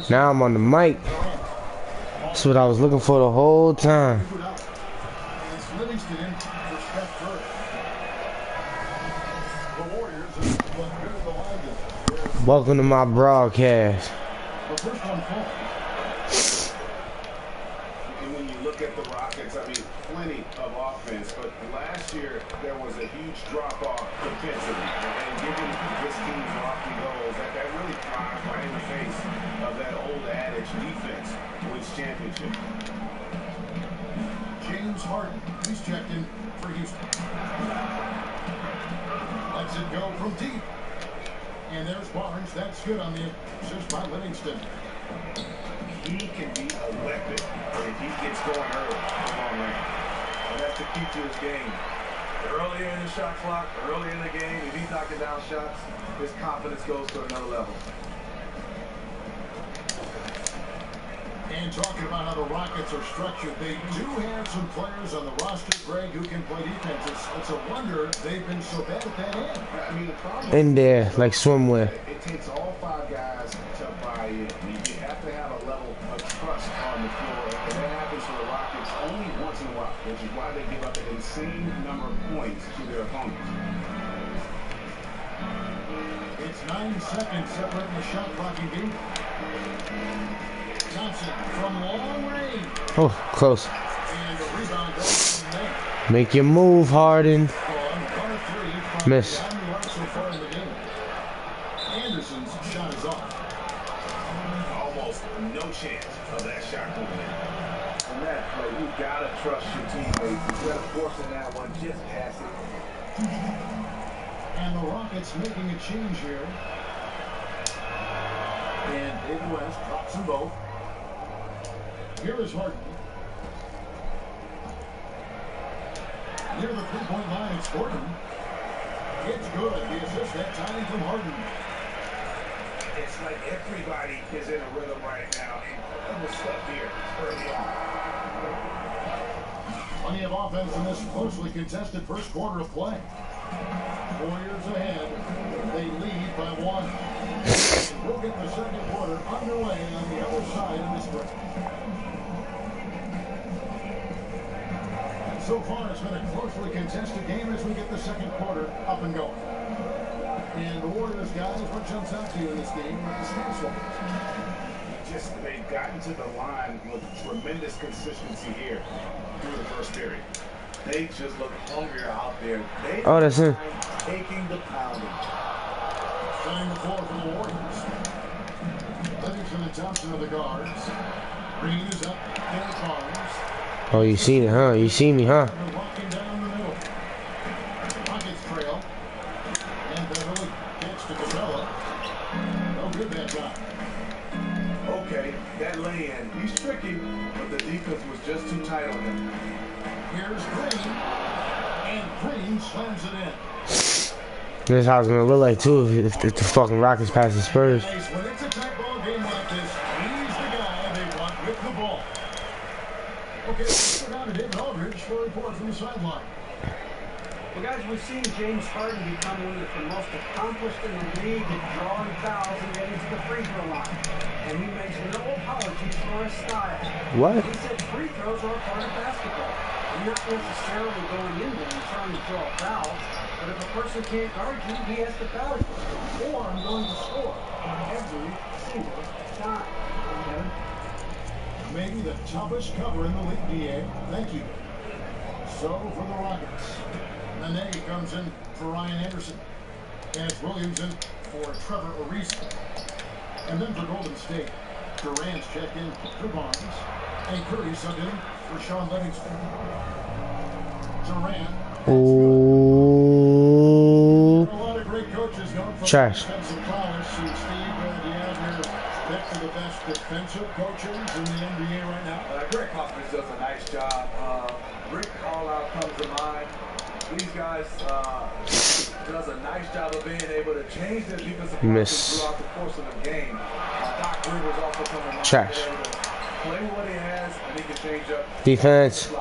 Now I'm on the mic. That's what I was looking for the whole time. Welcome to my broadcast. And when you look at the Rockets, I mean, plenty of offense, but last year there was a huge drop-off defensively. And given this team's lofty goals, that really flies right in the face of that old adage, defense wins championship. James Harden, he's checked in for Houston. Lets it go from deep. And there's Barnes. That's good on the assist by Livingston. He can be a weapon if he gets going early in the long range. And that's the key to his game. Earlier in the shot clock, early in the game, if he's knocking down shots, his confidence goes to another level. And talking about how the Rockets are structured, they do have some players on the roster, Greg, who can play defense. It's a wonder they've been so bad at that end. I mean, the problem In there, like swimwear. It takes all 5 guys to buy in. You have to have a level of trust on the floor, and that happens for the Rockets only once in a while, which is why they give up an insane number of points to their opponents. It's 9 seconds separating the shot clock and game. Johnson from long range. Oh, close. And the rebound goes from there. Make your move, Harden. Miss. So far in the game. Anderson's shot is off. Almost no chance of that shot going in. And that play, you gotta trust your teammates. Instead of forcing that one, just pass it. And the Rockets making a change here. And David West drops them both. Here is Harden. Near the three-point line, it's Gordon. It's good. The assist that time from Harden. It's like everybody is in a rhythm right now. Incredible stuff here early on. Plenty of offense in this closely contested first quarter of play. Warriors ahead. They lead by 1. We'll get the second quarter underway on the other side of this break. So far, it's been a closely contested game as we get the second quarter up and going. And the Warriors, guys, what jumps out to you in this game with the snap They've gotten to the line with tremendous consistency here through the first period. They just look hungrier out there. Oh, that's it. Taking the pounding. Setting the floor for the Warriors. Livingston and Thompson are the guards. Green is up. Derek Barnes. Oh, you seen it, huh? You see me, huh? Walking down the middle. Rockets trail. And Beverly gets to Capella. No good that time. Okay, that lay-in. He's tricky, but the defense was just too tight on him. Here's Green. And Green slams it in. This is how it's gonna look like too if the fucking Rockets pass the Spurs. When it's a tight ball game like this, he's the guy they want with the ball. Okay, let's go down to David Aldridge for a report from the sideline. Well, guys, we've seen James Harden become one of the most accomplished in the league at drawing fouls and getting to the free throw line. And he makes no apologies for his style. What? He said free throws are a part of basketball. You're not necessarily going in there and trying to draw a foul, but if a person can't guard you, he has to foul you. Or I'm going to score every single time. Kevin? Maybe the toughest cover in the league, DA. Thank you. So for the Rockets, Nene comes in for Ryan Anderson. And it's Williamson for Trevor Ariza. And then for Golden State, Durant's checked in for Barnes. And Curry subbed in for Sean Livingston. Durant. Ooh. A lot of great coaches known for Trash. defensive prowess. Steve, do you have your pick for the best defensive coaches in the NBA right now? Greg Popovich does a nice job. Rick Carlisle comes to mind. These guys does a nice job of being able to change their defensive Miss. throughout the course of the game. Doc Rivers also coming to mind. Trash. Play what he has, and he can change up. Defense.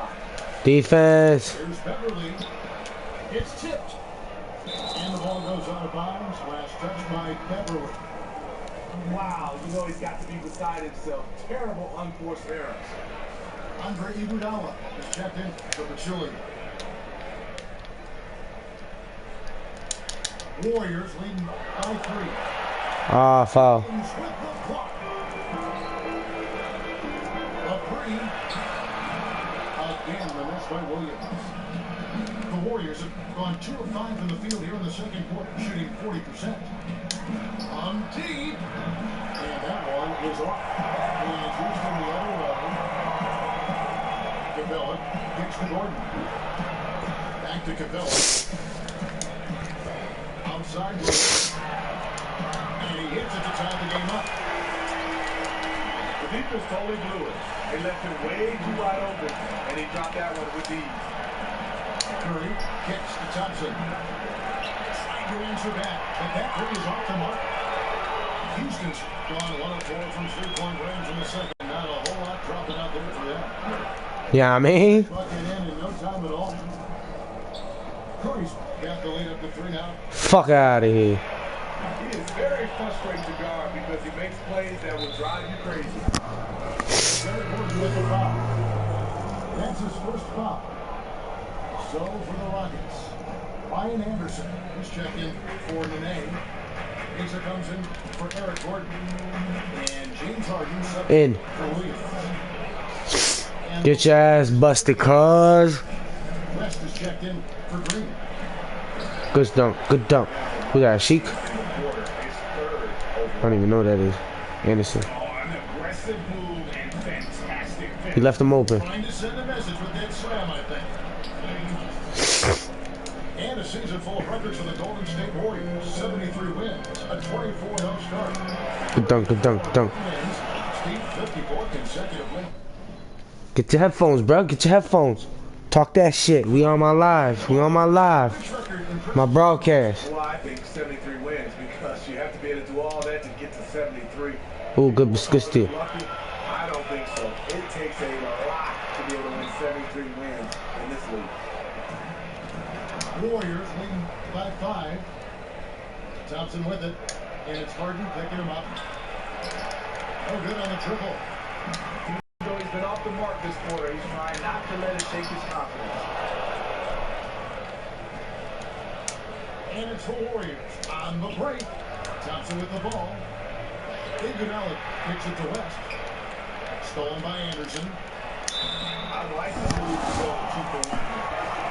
Defense. Here's Beverly. It's tipped. And the ball goes out of bounds. Last touch by Beverly. Wow, you know he's got to be beside himself. Terrible unforced errors. Andre Iguodala is checked in for Patchouli. Warriors leading by 3. Ah, foul. With the clock. A 3. Again, the miss by Williams. The Warriors have gone 2 of 5 from the field here in the second quarter, shooting 40%. On deep. And that one is off. And Houston the other way. Capella kicks to Gordon. Back to Capella. Outside look. And he hits it to tie the game up. The defense totally blew it. They left him way too wide open, and he dropped that one with ease. Curry kicks to Thompson. Trying to answer back, but that three is off the mark. Houston's gone 1 of 4 from 3-point range in the second. Not a whole lot dropping out there for them. Yeah, I mean. Bucket in no time at all. Curry's got the lead up to 3 now. Fuck out of here. He is very frustrating to guard because he makes plays that will drive you crazy. Derek Gordon with the foul. That's his first foul. So for the Rockets, Ryan Anderson is checked in for Nene. Asa comes in for Eric Gordon. And James Harden sub In. for Williams. And Get your ass busted, cuz. West is checked in for Green. Good dunk. Good dunk. Who that? Sheik? I don't even know who that is. Anderson. An aggressive move and fantastic finish. He left him open. Trying to send a message with that slam, I think. And a season full of records for the Golden State Warriors. 73 wins, a 24-0 start. Good dunk. Good dunk. Good dunk. Wins, Steve 54 consecutive wins. Get your headphones, bro. Get your headphones. Talk that shit. We on my live. We on my live. My broadcast. Well, I think 73 wins because you have to be able to do all that to get to 73. Ooh, good steal. Lucky? I don't think so. It takes a lot to be able to win 73 wins in this league. Warriors leading by 5. Thompson with it, and it's Harden picking him up. No good on the triple. Even though he's been off the mark this quarter, he's trying not to let it shake his confidence. And it's the Warriors on the break. Thompson with the ball. Iguodala kicks it to West. Stolen by Anderson. I like the move to go 2 for 1.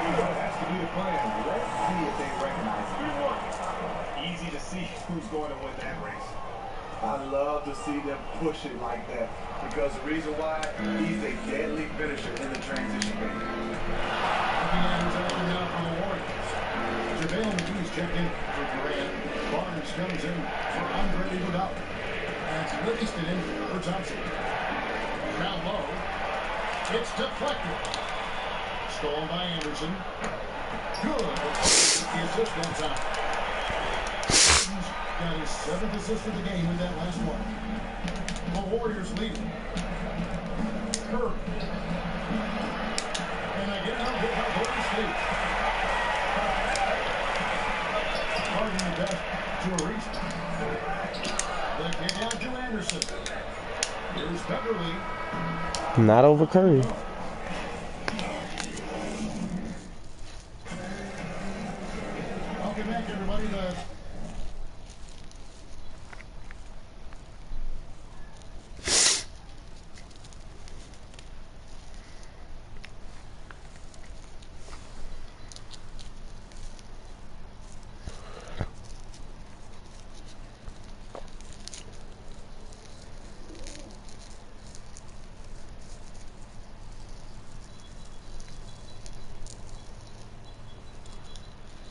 You know, it has to be the plan. Let's see if they recognize it. Easy to see who's going to win that race. I love to see them push it like that because the reason why, he's a deadly finisher in the transition game. Looking at his open now for the Warriors. JaVale McGee's checked in for Durant. Barnes comes in for Andre Iguodala. And it's Livingston in for Thompson. Down low. It's deflected. Stolen by Anderson. Good. The assist on top. He's got his 7th assist of the game with that last one. The Warriors lead. Curry. And again, I'll get by Golden State. Harden the best to a reason. The kick out to Anderson. Here's Beverly. Not over Curry. Welcome back, everybody.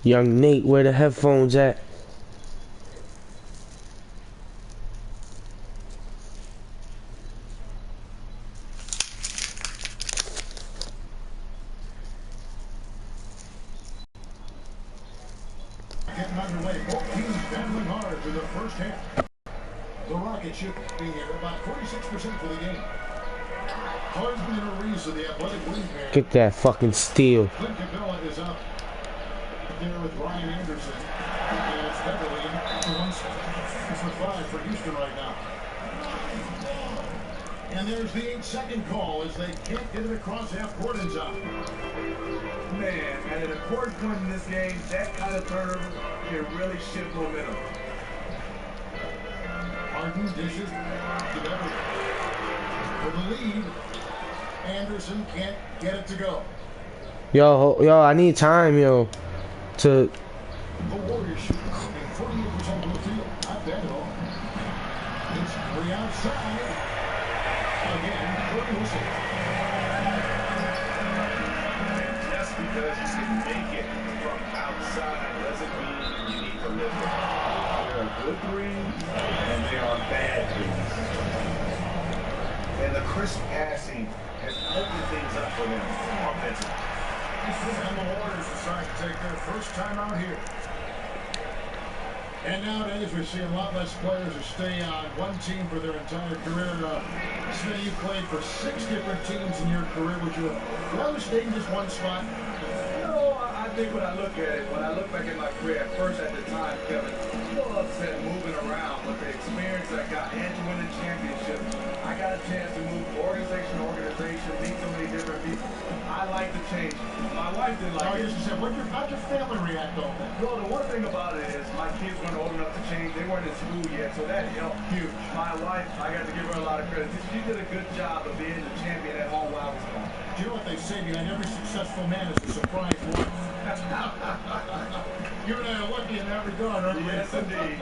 Young Nate, where the headphones at? Getting underway. Both teams battling hard in the first half. The Rockets shooting here about 46% for the game. Harden and Ariza, the athletic wing pair. Get that fucking steal. Clint Capella is up. there with Ryan Anderson. And it's Beverly for one spot. It's the 5 for Houston right now. And there's the 8-second call as they can't get it across half court in time. Man, at an important point in this game, that kind of turnover can really shift momentum. Harden dishes to Beverly. For the lead, Anderson can't get it to go. Yo, I need time, yo, to. The Warriors shoot 48% of the field. Not bad at all. It's 3 outside. Again, Jordan Wilson. And just because you can make it from outside doesn't mean you need to live it. There are good threes, and there are bad threes. And the crisp passing has opened things up for them offensively. And the Warriors decide to take their first time out here. And nowadays we see a lot less players who stay on one team for their entire career. Smitty, you played for 6 different teams in your career. Would you rather stay in just one spot? No, I think when I look at it, when I look back at my career, at first at the time, Kevin, a little upset moving around, but the experience I got and to win the championship, I got a chance to move organization to organization, meet so many different people. I like to change. My wife didn't like it. How'd your family react on that? Well, the one thing about it is my kids weren't old enough to change. They weren't in school yet, so that helped huge. My wife, I got to give her a lot of credit. She did a good job of being the champion at home while I was gone. Do you know what they say behind every successful man is a surprise wife? You and I are lucky in that regard, aren't we? Yes, indeed.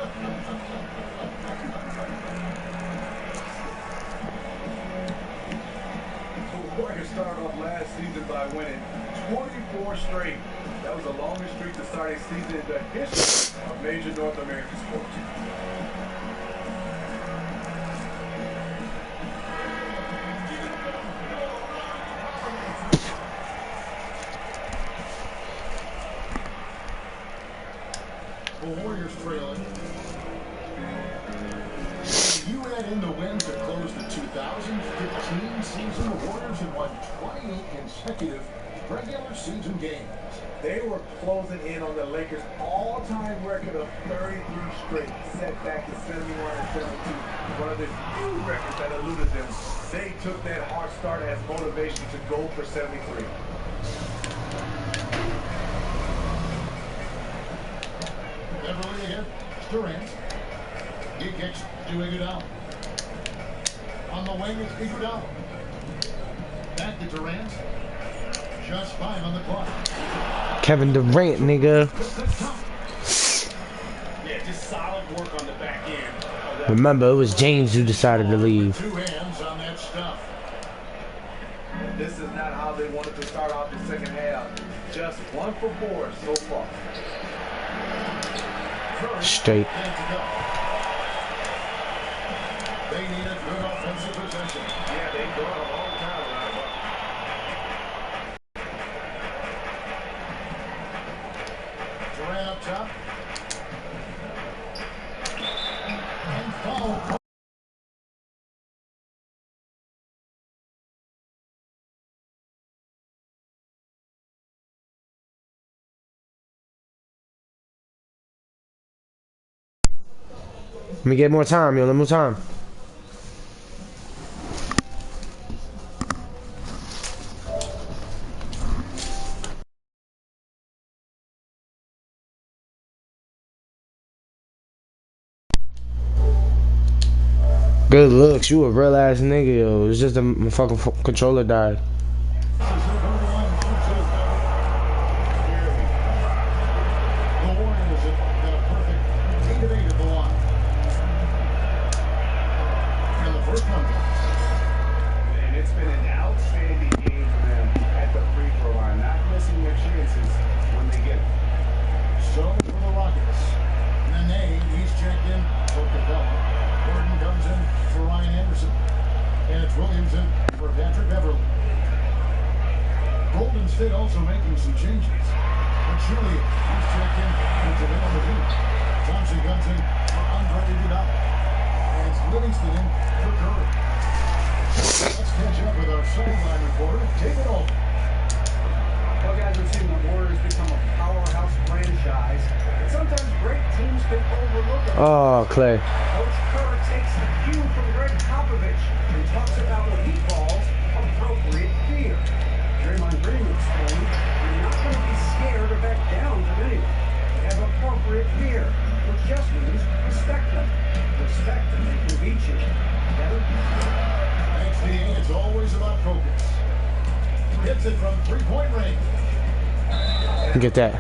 The Warriors started off last season by winning 24 straight. That was the longest streak to start a season in the history of major North American sports. The Warriors trailing. You add in the wins that closed the 2015 season. The Warriors had won 28 consecutive regular season games. They were closing in on the Lakers' all-time record of 33 straight, set back in 71 and 72. One of the few records that eluded them. They took that hard start as motivation to go for 73. Beverly ahead. Durant. He kicks to Iguodala. On the wing is Iguodala. Back to Durant. Just 5 on the clock. Kevin Durant, nigga. Yeah, just solid work on the back end. Remember, it was James who decided to leave. 2 hands on that stuff. This is not how they wanted to start off the second half. Just 1 for 4 so far. Straight. They need a good offensive possession. Yeah, they've gone a long time without a bucket. Durant up top. And foul. Let me get more time, yo. Let me more time. Good looks. You a real ass nigga, yo. It's just the fucking controller died. Also making some changes. But surely he's checked in with the middle of the team. Thompson comes in for Andre Iguodala. And it's Livingston in for Curry. Let's catch up with our sideline reporter, David Alton. Well, guys, we've seen the Warriors become a powerhouse brand Oh, Clay. Coach Kerr takes the cue from Greg Popovich and talks about what he calls appropriate fear. Draymond Green explained, "You're not going to be scared or back down from anyone. Have appropriate fear, which just means respect them. Respect them, they can beat you." Kevin? Thanks, D. It's always about focus. Hits it from three-point range. Get that.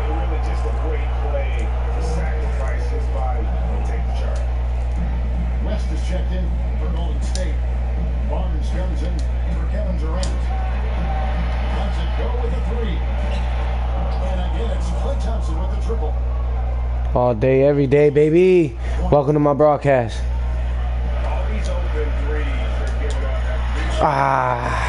Really just a great play to sacrifice his body and take the charge. West is checked in for Golden State. Barnes comes in for Kevin Durant. Lets it go with a three. And again, it's Klay Thompson with the triple. All day, every day, baby. Welcome to my broadcast. All these open threes are giving up. Ah.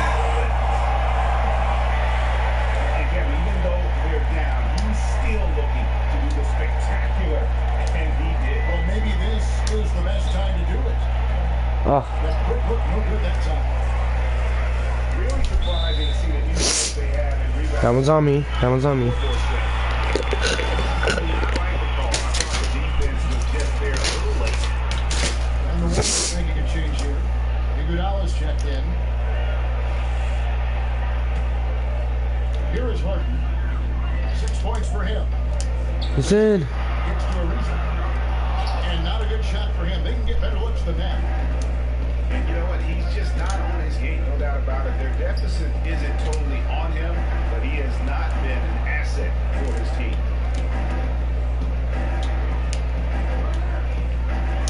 And Kevin, even though they're down, he's still looking to do the spectacular, and he did. Well, maybe this is the best time to do it. Oh. That quick look, no good that time. Really surprising to see the defense they have in rebound. That one's on me. That one's on me. And the Warriors making a change here. Iguodala's checked in. Here is Harden. 6 points for him. It's in. Gets to a reason. And not a good shot for him. They can get better looks than that. And you know what? He's just not on his game, no doubt about it. Their deficit isn't totally on him, but he has not been an asset for his team.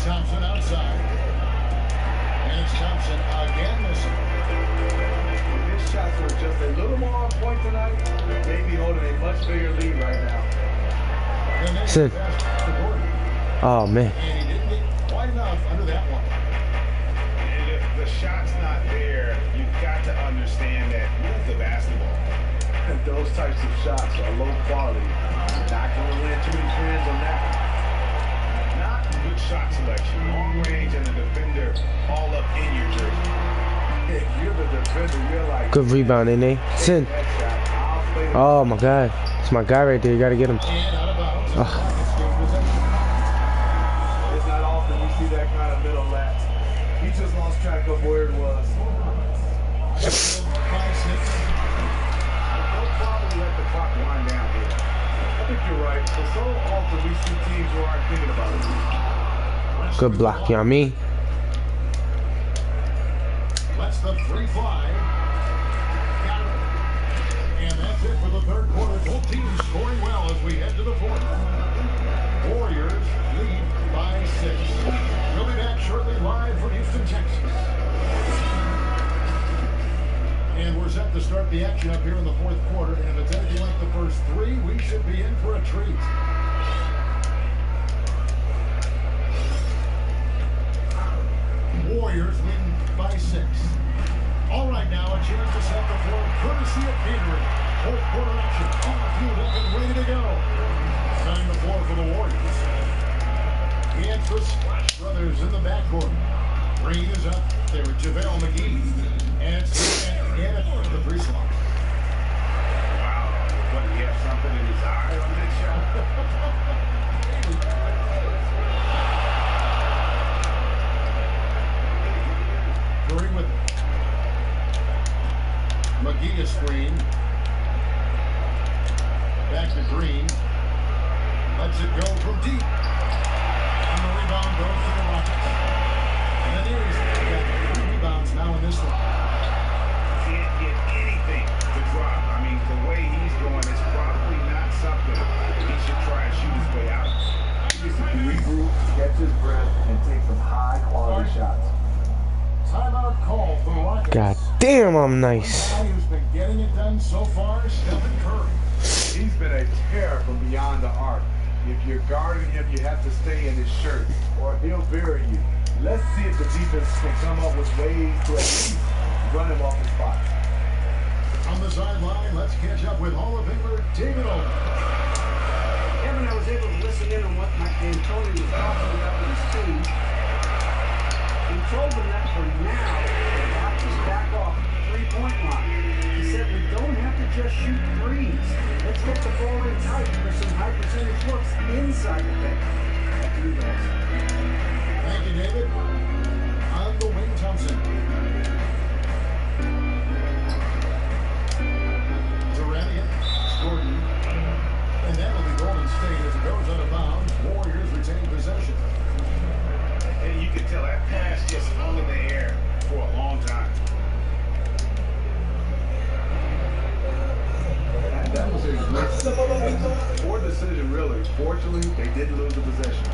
Thompson outside. And it's Thompson again missing. If his shots were just a little more on point tonight, they'd be holding a much bigger lead right now. And then Sid. pass to Gordon. Oh, man. And he didn't get quite enough under that one. And if the shot's not there, you've got to understand that move the basketball. And those types of shots are low quality. You're not going to win too many friends on that one. Not good shot selection, long range, and the defender all up in your jersey. If you're the defender, you're like, Good rebound, ain't they? It's in. that shot, I'll play the Oh, my God. It's my guy right there. You got to get him. And out of bounds. Oh. Rockets gain possession. It's not often you see that kind of middle lapse. He just lost track of where it was. 5-6. They'll probably let the clock wind down here. I think you're right. But so often we see teams who aren't thinking about it. Good block, you know what I mean? Lets the three fly. Got it. And that's it for the third quarter. Both teams scoring well as we head to the fourth. Warriors lead by 6. We'll be back shortly live from Houston, Texas. And we're set to start the action up here in the fourth quarter. And if it's anything like the first 3, we should be in for a treat. Warriors win by 6. All right, now a chance to set the floor courtesy of catering. Fourth quarter action on the field and ready to go. Setting the floor for the Warriors. And for Splash Brothers in the backcourt. Green is up there with JaVale McGee. And it's the three slot. Wow. What, he have something in his eye on that shot? Curry with it. McGee is screen. Back to Green. Lets it go from deep. And the rebound goes to the Rockets. And then here's got 3 rebounds now in this one. Can't get anything to drop. I mean, the way he's going is probably not something he should try and shoot his way out. He needs to regroup, catch his breath, and take some high-quality shots. Timeout call for the Rockets. God damn, I'm nice. The guy who's been getting it done so far, Stephen Curry. He's been a terror from beyond the arc. If you're guarding him, you have to stay in his shirt, or he'll bury you. Let's see if the defense can come up with ways to at least run him off his spot. On the sideline, let's catch up with Hall of Famer David Owen. Kevin, I was able to listen in on what Mike D'Antoni was talking about with his team. He told them that for now, the Rockets back off the 3-point line. He said, we don't have to just shoot threes. Let's get the ball in tight for some high percentage looks inside the paint. Back to you guys. Thank you, David. On the wing, Thompson. Durant, Gordon. And that will be Golden State as it goes out of bounds. Warriors retain possession. And you can tell that pass just hung in the air for a long time. That was a poor decision, really. Fortunately, they didn't lose the possession.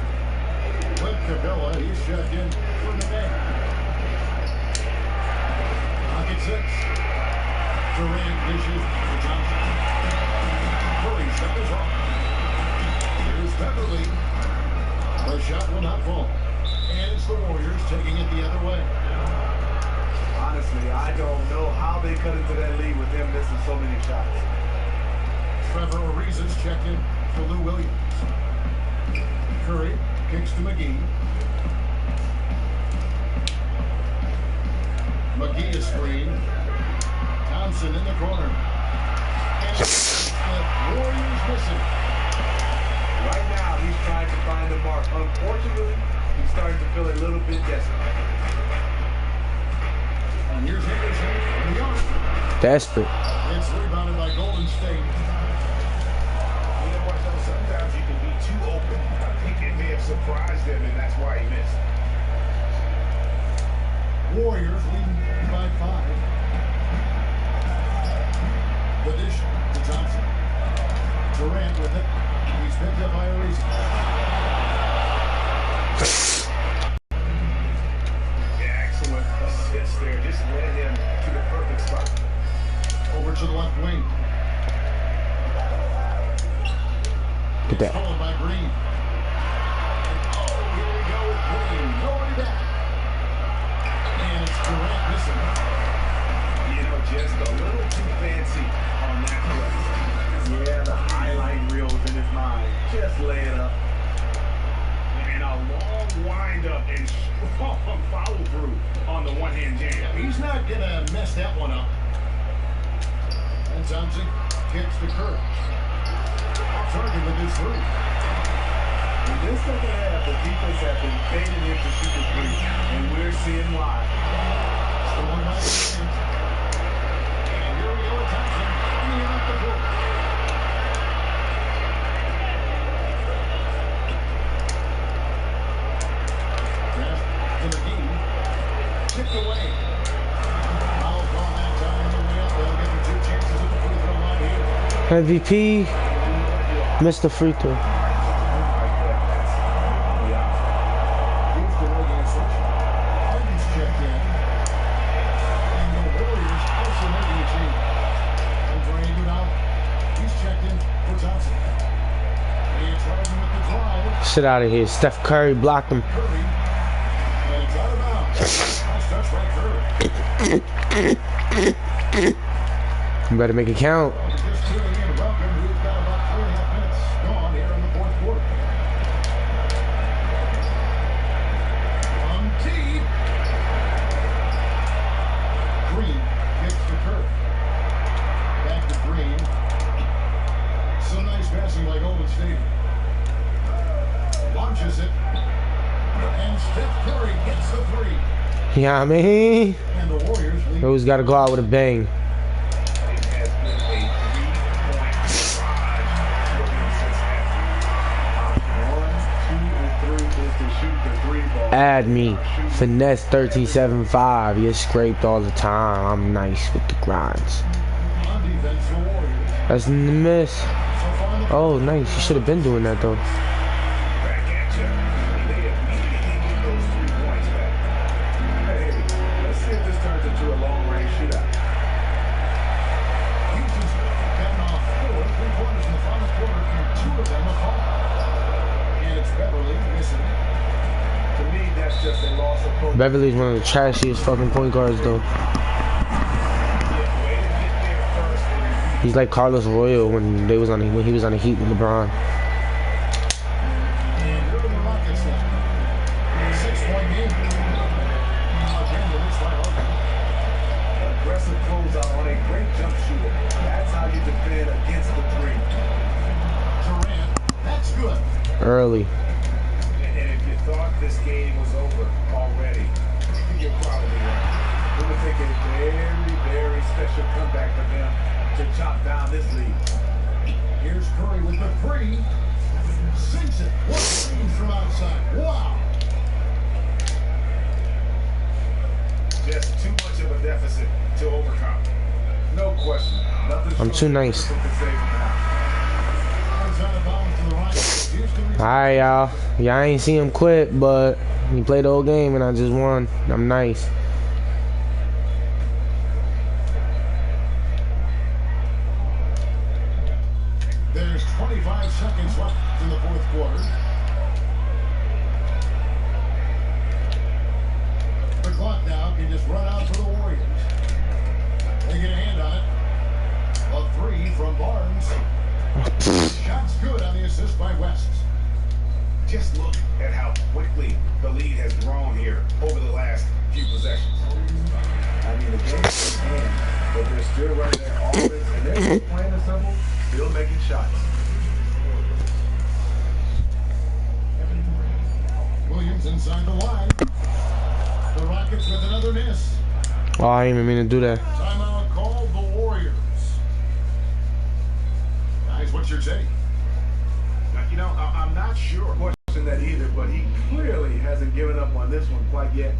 Clint Capella, he's checked in for the man. Pocket 6. Durant dishes to Johnson. Curry shot is off. Here's Beverly. The shot will not fall. And it's the Warriors taking it the other way. Honestly, I don't know how they cut into that lead with him missing so many shots. Trevor Ariza's checked in for Lou Williams. Curry kicks to McGee. McGee is screened. Thompson in the corner. And the Warriors missing. Right now, he's trying to find the mark. Unfortunately, he's starting to feel a little bit desperate. And here's Henderson from the arc. Desperate. It's rebounded by Golden State. You know what, though? Sometimes you can be too open. I think it may have surprised him, and that's why he missed. Warriors leading by 5. The dish to Johnson. Durant with it. He's picked up by Ariza. Excellent assist there. Just led him to the perfect spot. Over to the left wing. Get that. Followed by Green. And here we go with Green. Nobody back. And it's Durant missing. You know, just a little too fancy on that play. Yeah, the highlight reels in his mind. Just lay it up. And a long wind-up and strong follow-through on the one-hand jam. He's not going to mess that one up. And Thompson kicks to Curry. Target with his 3. In this second half, the defense has been fading him to shoot the three, and we're seeing why. It's the one by the defense. And here we go with Thompson coming off the floor. Pass to McGee. Tipped away. Foul call that time on the way up. They'll get the 2 chances at the free throw line here. MVP missed the free throw. Shit out of here. Steph Curry blocked him. You better make it count. Green gets the Curry. Back to Green. Some nice passing by Golden State. Launches it. And Steph Curry gets the 3. Yeah, I mean, And the Warriors lead. always got to go out with a bang. It has been a 3-point barrage for him since halftime. 1, 2, and 3 is to shoot the 3 ball. Add me. Finesse 1375. You're scraped all the time. I'm nice with the grinds. On defense, the Warriors. That's in the miss. So far in the Oh, nice. You should have been doing that, though. Back at you. They immediately get those 3 points back. Hey, let's see if this turns into a long-range shootout. Houston's gotten off 4 3-pointers in the final quarter, and 2 of them are called. And it's Beverly missing. To me, that's just a loss of focus. Beverly's one of the trashiest fucking point guards, though. He's like Carlos Arroyo when he was on the Heat with LeBron. And here are the Rockets now. 6-point game. Again, the next line. Aggressive closeout on a great jump shooter. That's how you early. And if you thought this game was over already, you're probably right. It would take a very, very special comeback for them to chop down this lead. Here's Curry with the three. Sinks it. What range from outside. Wow. Just too much of a deficit to overcome. No question. Nothing I'm too nice. to save them now. Runs out of bounds to the right. Houston Alright, y'all. Y'all ain't see him quit, but he played the whole game and I just won. I'm nice. There's 25 seconds left in the fourth quarter. The clock now can just run out for the Warriors. They get a hand on it. A three from Barnes. Shot's good on the assist by West. Just look at how quickly the lead has grown here over the last few possessions. I mean, the game is in hand, but they're still right there. Offense, and they're still playing it simple, still making shots. Williams inside the line. The Rockets with another miss. Oh, I didn't even mean to do that. Timeout called the Warriors. Guys, what's your take? You know, I'm not sure. Question that either, but he clearly hasn't given up on this one quite yet.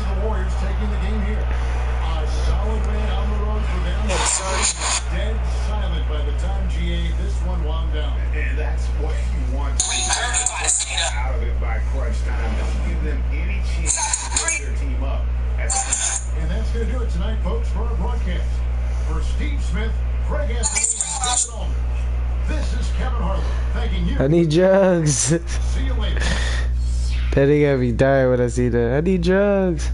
The Warriors taking the game here. A solid win on the road for them. Dead silent by the time GA this one wound down. And that's what you want to get out of it by crunch time. Just give them any chance to get their team up. And that's going to do it tonight, folks, for our broadcast. For Steve Smith, Craig Anthony, and David Aldridge, this is Kevin Harlan thanking you. I need drugs. See you later. That nigga be dying when I see that. I need drugs.